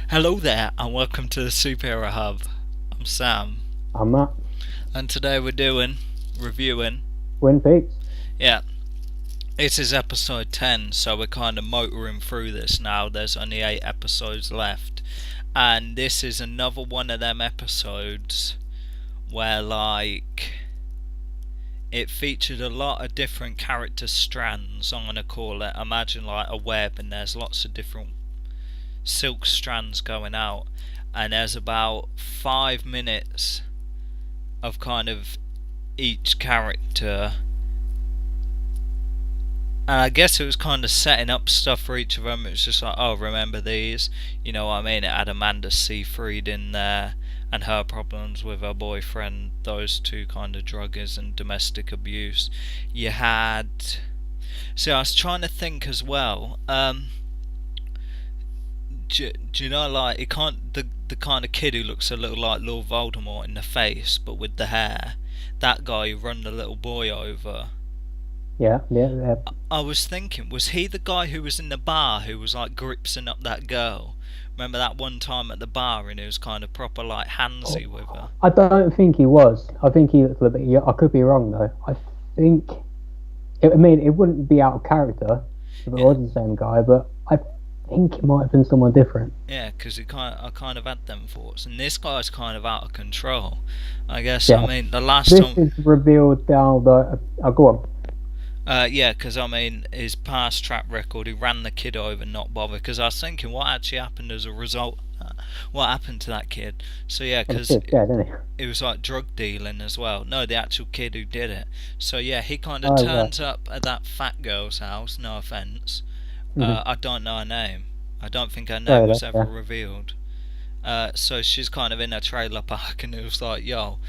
Hello there, and welcome to the Superhero Hub. I'm Sam, I'm Matt. and today we're reviewing, Twin Peaks. yeah, it is episode 10, so we're kind of motoring through this now. There's only 8 episodes left, and this is another one of them episodes where, it featured a lot of different character strands, I'm going to call it. Imagine like a web, and there's lots of different silk strands going out, and there's about 5 minutes of kind of each character, and I guess it was kind of setting up stuff for each of them. It was just like, oh, remember these, you know what I mean? It had Amanda Seyfried in there and her problems with her boyfriend, those two kind of druggies and domestic abuse. You had, see, I was trying to think as well. Do you know, like, it can't, the kind of kid who looks a little like Lord Voldemort in the face, but with the hair, that guy who run the little boy over. Yeah. I was thinking, was he the guy who was in the bar who was like gripsing up that girl? Remember that one time at the bar, and he was kind of proper like handsy with her. I don't think he was. I think he looks a little bit. I could be wrong though. I think. It wouldn't be out of character if it was the same guy, but I think it might have been someone different. Yeah, because I kind of had them thoughts, and this guy's kind of out of control. I guess. Yeah. I mean, the last This time. is revealed down the. Go on. Yeah, because I mean, his past track record, he ran the kid over, not bother. Because I was thinking, what actually happened as a result? What happened to that kid? So yeah, because it was like drug dealing as well. No, the actual kid who did it. So yeah, he kind of turns up at that fat girl's house. No offense. I don't know her name. I don't think her name was ever revealed. So she's kind of in a trailer park, and it was like, yo.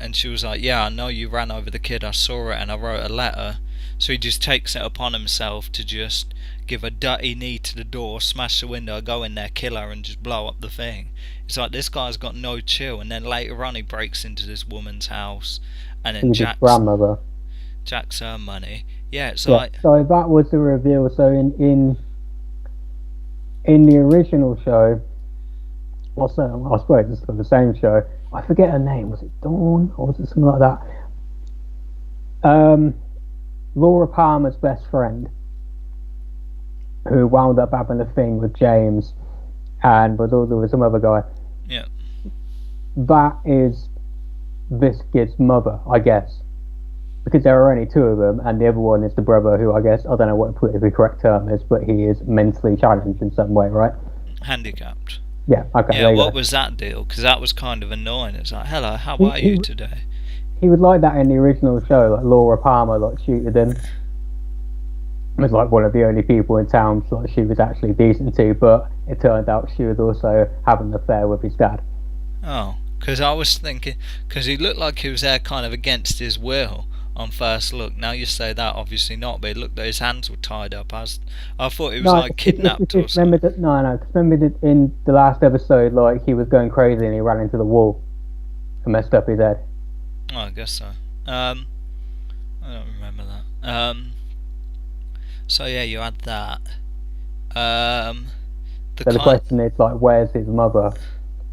And she was like, yeah, I know you ran over the kid, I saw it, and I wrote a letter. So he just takes it upon himself to just give a dirty knee to the door, smash the window, go in there, kill her, and just blow up the thing. It's like, this guy's got no chill. And then later on he breaks into this woman's house, and then jacks her money. Yeah, it's like... So that was the reveal. So in the original show, I suppose it's the same show. I forget her name. Was it Dawn or was it something like that? Laura Palmer's best friend, who wound up having a thing with James, and there was some other guy. Yeah. That is this kid's mother, I guess, because there are only 2 of them, and the other one is the brother, who I guess, I don't know what the politically correct term is, but he is mentally challenged in some way, right? Handicapped. Yeah, okay. Yeah, what was that deal? Because that was kind of annoying. It's like, hello, how are you today? He was like that in the original show, like Laura Palmer, like shooted him. Was like one of the only people in town like she was actually decent to, but it turned out she was also having an affair with his dad. Oh, because I was thinking, because he looked like he was there kind of against his will on first look. Now you say that, obviously not, but it looked like his hands were tied up. I thought he was kidnapped or something. Remember that in the last episode, like he was going crazy and he ran into the wall and messed up his head. Oh, I guess so. I don't remember that. So yeah, you had that. The question is like, where's his mother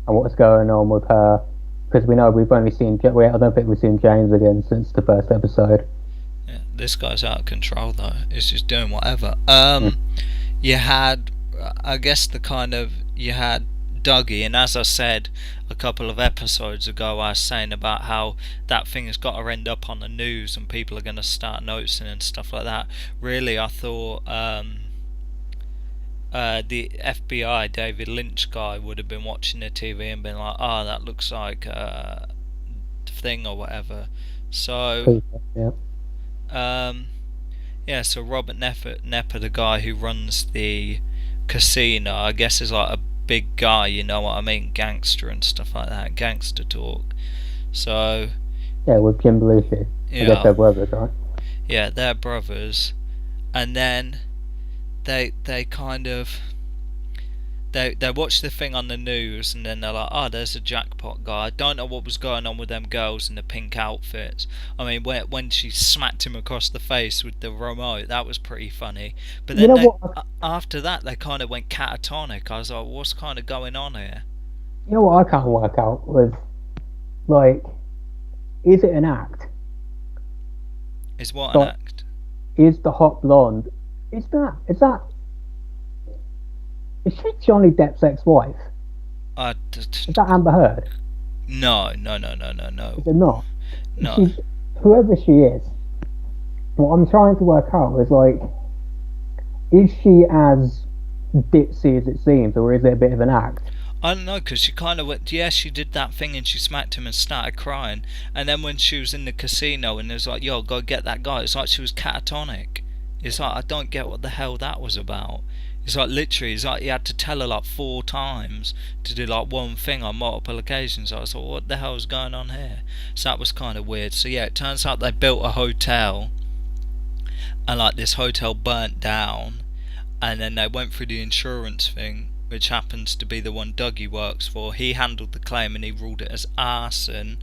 and what's going on with her? Because we know we've only seen. I don't think we've seen James again since the first episode. Yeah, this guy's out of control though. He's just doing whatever. You had, I guess, you had Dougie, and as I said a couple of episodes ago, I was saying about how that thing has got to end up on the news and people are going to start noticing and stuff like that. Really, I thought the FBI David Lynch guy would have been watching the TV and been like, oh, that looks like a thing or whatever. So so Robert Nepper, the guy who runs the casino, I guess is like a big guy, you know what I mean, gangster and stuff like that, gangster talk. So yeah, with Jim Belushi. I guess they're brothers, right? Yeah, they're brothers, and then they kind of they watch the thing on the news, and then they're like, oh, there's a jackpot guy. I don't know what was going on with them girls in the pink outfits. I mean, when she smacked him across the face with the remote, that was pretty funny. But then after that, they kind of went catatonic. I was like, what's kind of going on here? You know what I can't work out with, like, is it an act? Is what an act? Is the hot blonde? Is she Johnny Depp's ex-wife? Is that Amber Heard? No. Is it not? No. Whoever she is, what I'm trying to work out is, like, is she as ditzy as it seems, or is it a bit of an act? I don't know, because she kind of went, yeah, she did that thing and she smacked him and started crying. And then when she was in the casino and it was like, yo, go get that guy, it's like she was catatonic. It's like, I don't get what the hell that was about. It's like, literally, it's like you had to tell her like 4 times to do like one thing on multiple occasions. I was like, what the hell is going on here? So that was kind of weird. So yeah, it turns out they built a hotel, and like this hotel burnt down, and then they went through the insurance thing, which happens to be the one Dougie works for. He handled the claim and he ruled it as arson.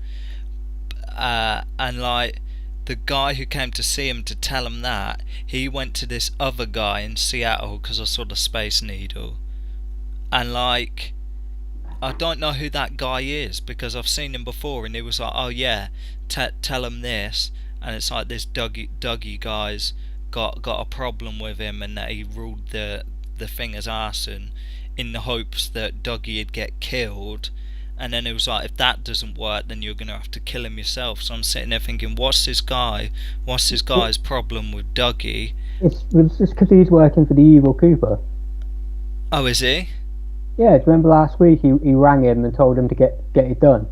And like the guy who came to see him to tell him that, he went to this other guy in Seattle because I saw the Space Needle. And like, I don't know who that guy is because I've seen him before, and he was like, oh yeah, tell him this. And it's like this Dougie guy's got a problem with him, and that he ruled the thing as arson, in the hopes that Dougie would get killed. And then it was like, if that doesn't work, then you're going to have to kill him yourself. So I'm sitting there thinking, what's this guy's problem with Dougie? It's just because he's working for the evil Cooper. Oh, is he? Yeah, do you remember last week he rang him and told him to get it done?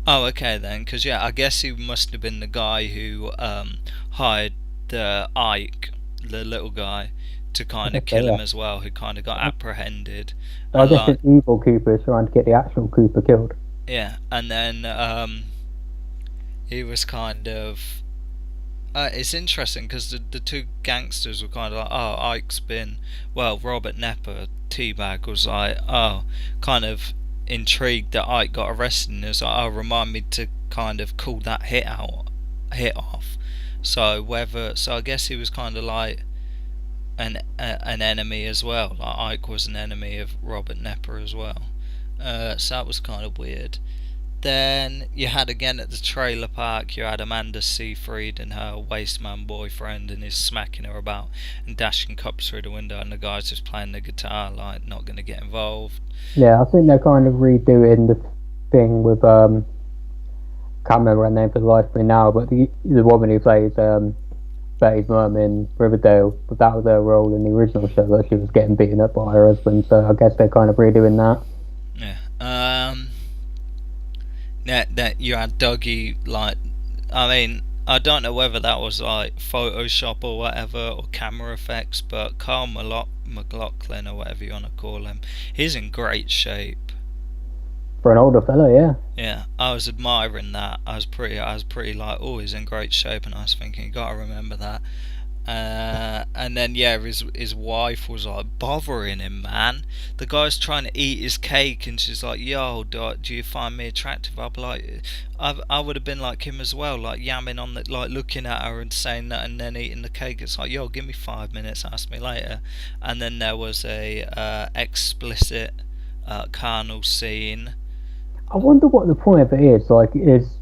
Oh, okay then, because yeah, I guess he must have been the guy who hired the Ike, the little guy, to kind of kill him as well, who kind of got apprehended. I guess the evil Cooper is trying to get the actual Cooper killed. Yeah, and then he was kind of... it's interesting because the 2 gangsters were kind of like, oh, Ike's been... Well, Robert Nepper, Teabag, was like, oh, kind of intrigued that Ike got arrested, and it was like, oh, remind me to kind of call that hit off. So I guess he was kind of like an enemy as well. Like Ike was an enemy of Robert Nepper as well. So that was kind of weird. Then you had again at the trailer park, you had Amanda Seyfried and her wasteman boyfriend, and he's smacking her about and dashing cups through the window, and the guy's just playing the guitar, like not going to get involved. Yeah, I think they're kind of redoing the thing with can't remember her name for the life of me now, but the woman who plays Betty's mum in Riverdale, but that was her role in the original show, that she was getting beaten up by her husband. So I guess they're kind of redoing that. Yeah. That you had Dougie, like, I mean, I don't know whether that was like Photoshop or whatever, or camera effects, but Carl McLaughlin, or whatever you want to call him, he's in great shape. For an older fella, yeah. Yeah, I was admiring that. I was pretty like, oh, he's in great shape, and I was thinking, you gotta remember that. And then yeah, his wife was like bothering him, man. The guy's trying to eat his cake, and she's like, yo, do you find me attractive? I'd be like, I would have been like him as well, like yamming on the, like looking at her and saying that, and then eating the cake. It's like, yo, give me 5 minutes, ask me later. And then there was a explicit carnal scene. I wonder what the point of it is. Like, is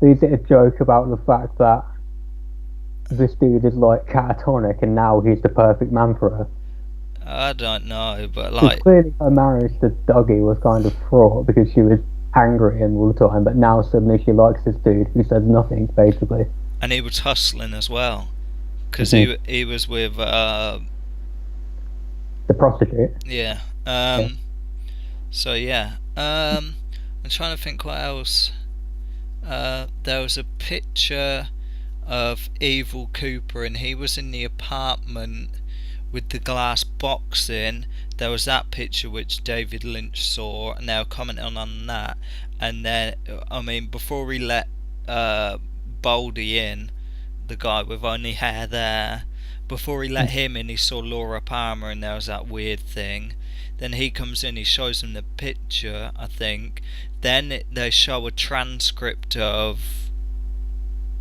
it a joke about the fact that this dude is like catatonic and now he's the perfect man for her? I don't know, but like, clearly her marriage to Dougie was kind of fraught because she was angry at him all the time, but now suddenly she likes this dude who says nothing, basically. And he was hustling as well, because he was with the prostitute. Yeah. So yeah. I'm trying to think what else. There was a picture of Evil Cooper, and he was in the apartment with the glass box in. There was that picture which David Lynch saw, and they were commenting on that. And then, I mean, before he let Baldy in, the guy with only hair there, before he let him in, he saw Laura Palmer, and there was that weird thing. Then he comes in, he shows them the picture, I think. Then they show a transcript of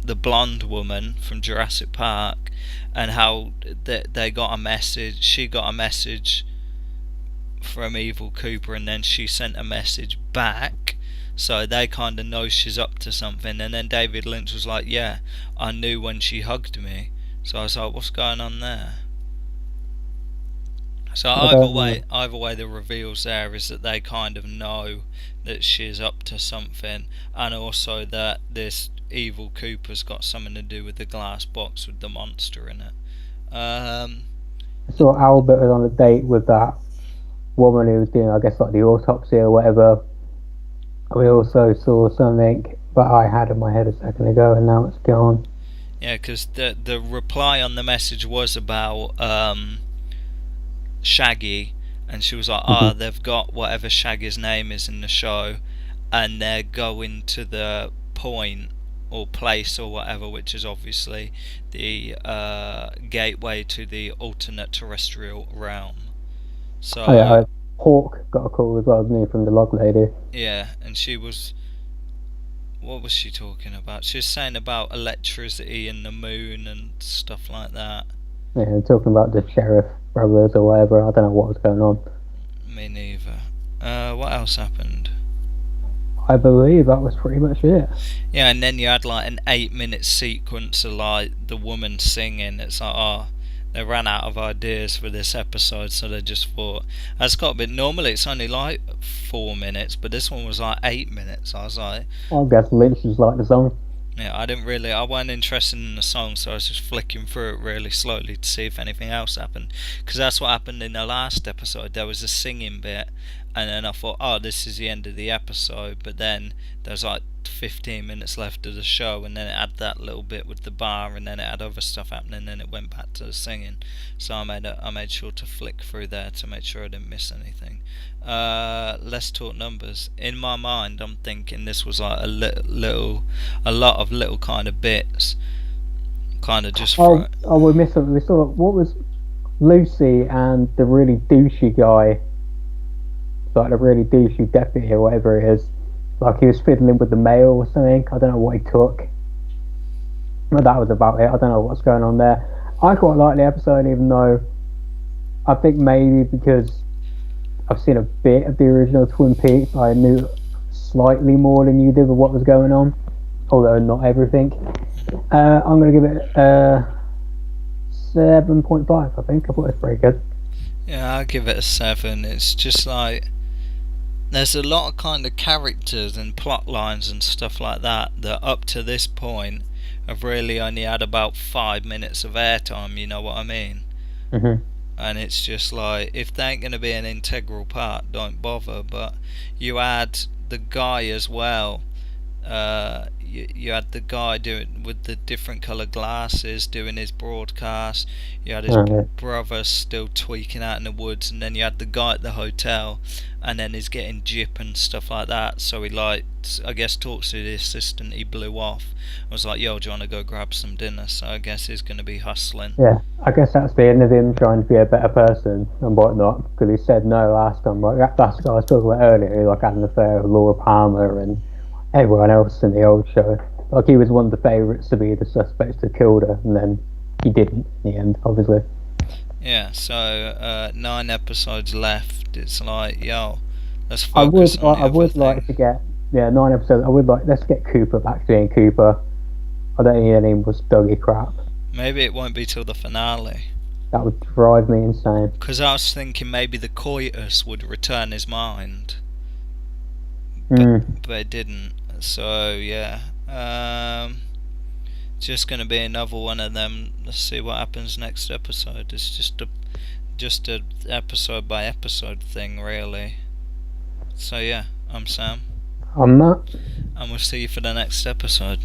the blonde woman from Jurassic Park, and how they got a message. She got a message from Evil Cooper, and then she sent a message back. So they kind of know she's up to something. And then David Lynch was like, "Yeah, I knew when she hugged me." So I was like, "What's going on there?" So either way, the reveals there is that they kind of know that she's up to something, and also that this Evil Cooper's got something to do with the glass box with the monster in it. So Albert was on a date with that woman who was doing, I guess, like the autopsy or whatever. We also saw something that I had in my head a second ago, and now it's gone. Yeah, because the reply on the message was about Shaggy, and she was like, they've got whatever Shaggy's name is in the show, and they're going to the point or place or whatever, which is obviously the gateway to the alternate terrestrial realm. So Hawk got a call as well, didn't he, from the log lady? Yeah, and she was... What was she talking about? She was saying about electricity and the moon and stuff like that. Yeah, talking about the Sheriff brothers or whatever. I don't know what was going on. Me neither. What else happened? I believe that was pretty much it. Yeah, and then you had like an 8-minute sequence of like the woman singing. It's like, they ran out of ideas for this episode, so they just thought, that's got a bit... Normally it's only like 4 minutes, but this one was like 8 minutes. I was like... I guess Lynch just liked the song. Yeah, I wasn't interested in the song, so I was just flicking through it really slowly to see if anything else happened. Because that's what happened in the last episode. There was a singing bit, and then I thought, this is the end of the episode. But then there's like 15 minutes left of the show, and then it had that little bit with the bar, and then it had other stuff happening, and then it went back to the singing. So I made sure to flick through there to make sure I didn't miss anything. Let's talk numbers. In my mind, I'm thinking this was like a lot of little kind of bits, kind of just. We missed something. We saw what was Lucy and the really douchey guy, like the really douchey deputy or whatever it is. Like he was fiddling with the mail or something. I don't know what he took. But that was about it. I don't know what's going on there. I quite like the episode, even though I think maybe because I've seen a bit of the original Twin Peaks, I knew slightly more than you did of what was going on, although not everything. I'm going to give it 7.5, I think. I thought it was pretty good. Yeah, I'll give it a 7. It's just like, there's a lot of kind of characters and plot lines and stuff like that up to this point have really only had about 5 minutes of airtime, you know what I mean? Mm-hmm. And it's just like, if they ain't going to be an integral part, don't bother. But you had the guy as well. You had the guy doing with the different colour glasses doing his broadcast. You had his brother still tweaking out in the woods, and then you had the guy at the hotel, and then he's getting gyp and stuff like that. So he I guess talks to the assistant he blew off. I was like, yo, do you want to go grab some dinner? So I guess he's going to be hustling. Yeah, I guess that's the end of him trying to be a better person and whatnot, because he said no last time. Right, that's the guy I was talking about earlier, who had an affair with Laura Palmer and everyone else in the old show. Like he was one of the favourites to be the suspects that killed her, and then he didn't in the end, obviously. Yeah, so 9 episodes left. It's like, yo, let's focus on I would like to get 9 episodes. Let's get Cooper back to being Cooper. I don't need any more Dougie crap. Maybe it won't be till the finale. That would drive me insane. Because I was thinking maybe the coitus would return his mind, but it didn't. So yeah, just going to be another one of them. Let's see what happens next episode. It's just a episode by episode thing, really. So yeah, I'm Sam. I'm Matt. And we'll see you for the next episode.